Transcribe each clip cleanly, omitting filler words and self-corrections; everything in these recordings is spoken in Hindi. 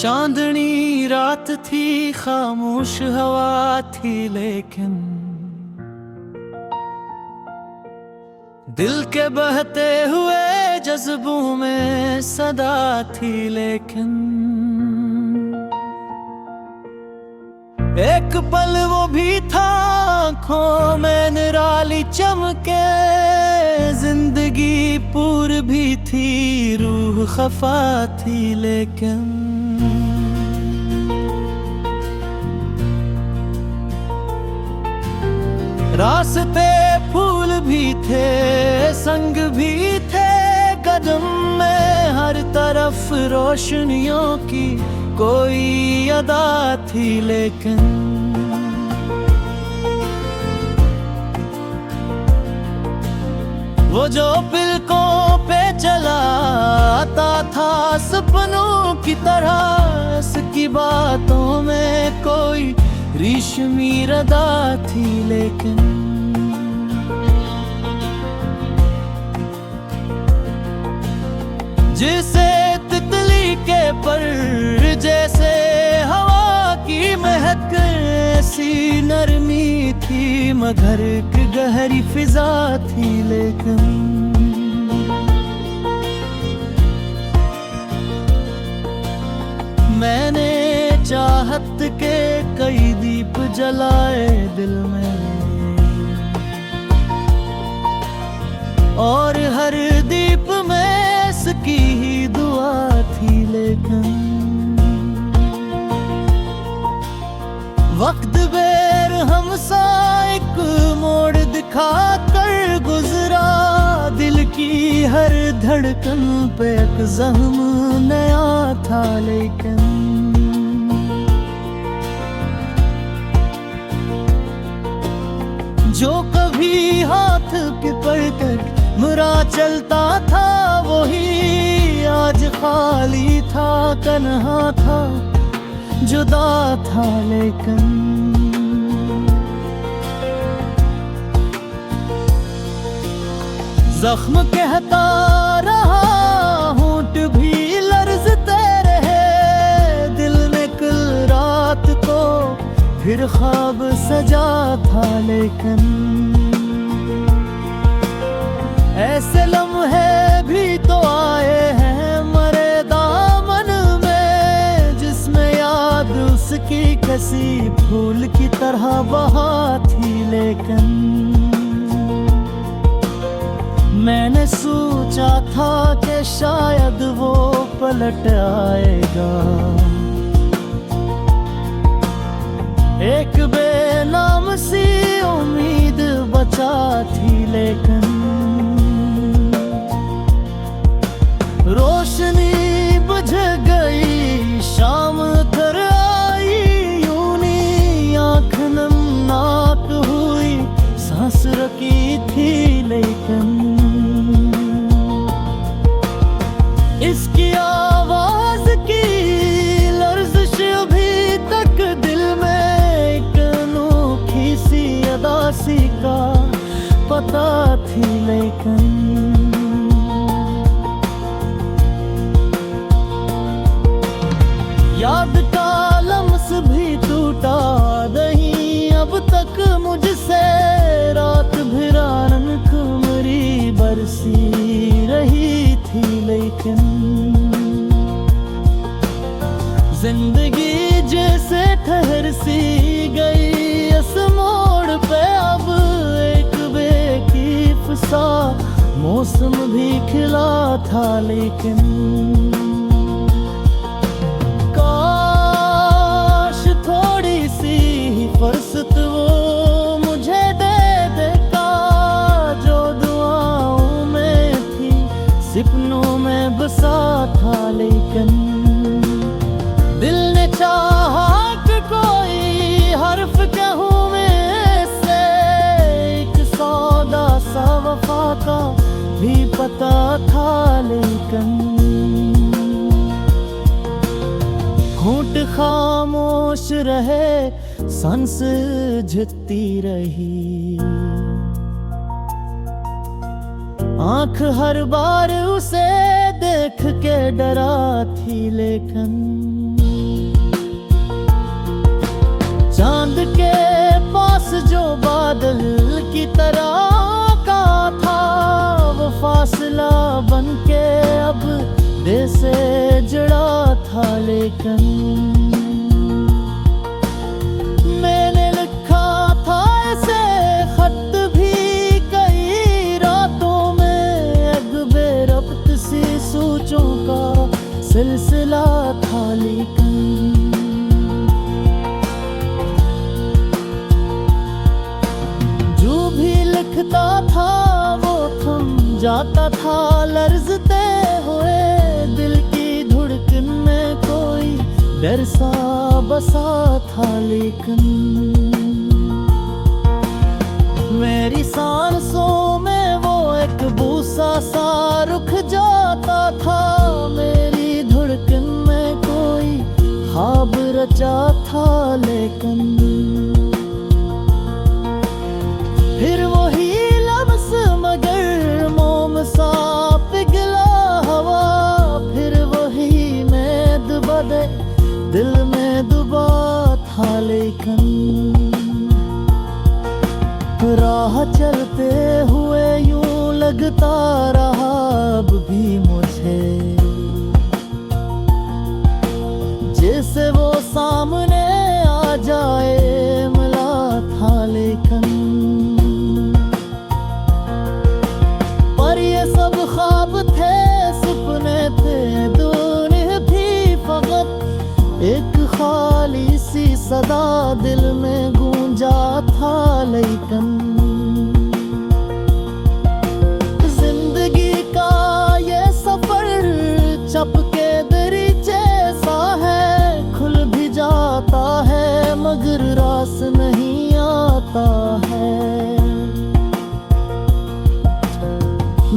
चांदनी रात थी, खामोश हवा थी, लेकिन दिल के बहते हुए जज्बों में सदा थी। लेकिन एक पल वो भी था, आँखों में निराली चमके, जिंदगी पूर भी थी, रूह खफा थी। लेकिन रास्ते फूल भी थे, संग भी थे, कदम में हर तरफ रोशनियों की कोई अदा थी। लेकिन वो जो पलकों पे चला आता था सपनों की तरह, इसकी बातों में कोई रेशमी रदा थी। लेकिन जिसे तितली के पर जैसे हवा की महक, ऐसी नरमी थी, मगर एक गहरी फिजा थी। लेकिन मैंने चाहत के कई दीप जलाए दिल में, और हर दीप में इसकी ही दुआ थी। लेकिन वक्त बेर हमसा एक मोड़ दिखा कर गुजरा, दिल की हर धड़कन पे एक जख्म नया था। लेकिन जो कभी हाथ पकड़ कर मुरा चलता था, वही आज खाली था, तन्हा था, जुदा था। लेकिन जख्म कहता रहा, होंठ भी लर्जते रहे, दिल ने कल रात को फिर ख्वाब सजा था। लेकिन ऐसे लम्हे भी तो आए हैं मरे दामन में, जिसमें याद उसकी कसी फूल की तरह बहा थी। लेकिन मैंने सोचा था कि शायद वो पलट आएगा, एक बेनाम सी उम्मीद बचा थी। लेकिन रोशनी बुझ गई, शाम कर आई, यूनी आँख नमनाक हुई, सांस रखी थी। लेकिन इसकी आवाज की लर्जिश अभी तक दिल में एक अनोखी सी अदासी का पता थी। लेकिन याद का लम्स भी टूटा नहीं अब तक मुझसे, रात भिरारन कुमरी बरसी रही थी। लेकिन जिंदगी जैसे ठहर सी गई इस मोड़ पे, अब एक बेखौफ सा मौसम भी खिला था। लेकिन फुर्सत वो मुझे दे देता, जो दुआओं में थी, सपनों में बसा था। लेकिन दिल ने चाहा कि कोई हर्फ कहूँ मैं से, एक सौदा सा वफा का भी पता था। लेकिन होंठ खामोश रहे, सांस झुकती रही, आँख हर बार उसे देख के डरा थी। लेकिन लेकिन मैंने लिखा था ऐसे खत भी कई रातों में, एक बेरब्त सी सोचों का सिलसिला था लेकिन जो भी लिखता था वो थम जाता था लर्जते हुए, दिल की धड़कन में कोई डर सा बसा था लेकिन मेरी सांसों में वो एक बूसा सा रुक जाता था, मेरी धड़कन में कोई ख्वाब रचा था लेकिन फिर वही लम्स मगर मोम सा पिघला हवा, फिर वही मेद बदे दिल में डूबा था लेकिन राह चलते हुए यूं लगता रहा अब भी मुझे जैसे वो सामने आ जाए, मिला था लेकिन पर ये सब ख्वाब थे, सपने थे, दुनिया भी फकत एक खाली सी सदा दिल में गूंजा था लेकिन जिंदगी का ये सफर चपके दरीचे सा है, खुल भी जाता है मगर रास नहीं आता है।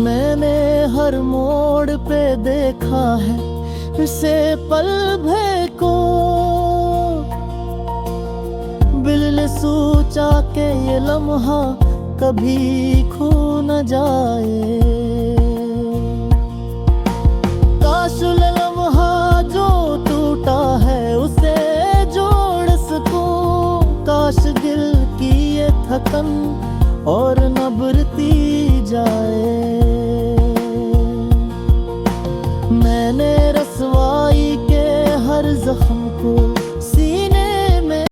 मैंने हर मोड़ पे देखा है इसे पल भर को, दिल ने सोचा के ये लम्हा कभी खो न जाए, काश लम्हा जो टूटा है उसे जोड़ सकूं, काश दिल की ये थकन और न बढ़ती जाए।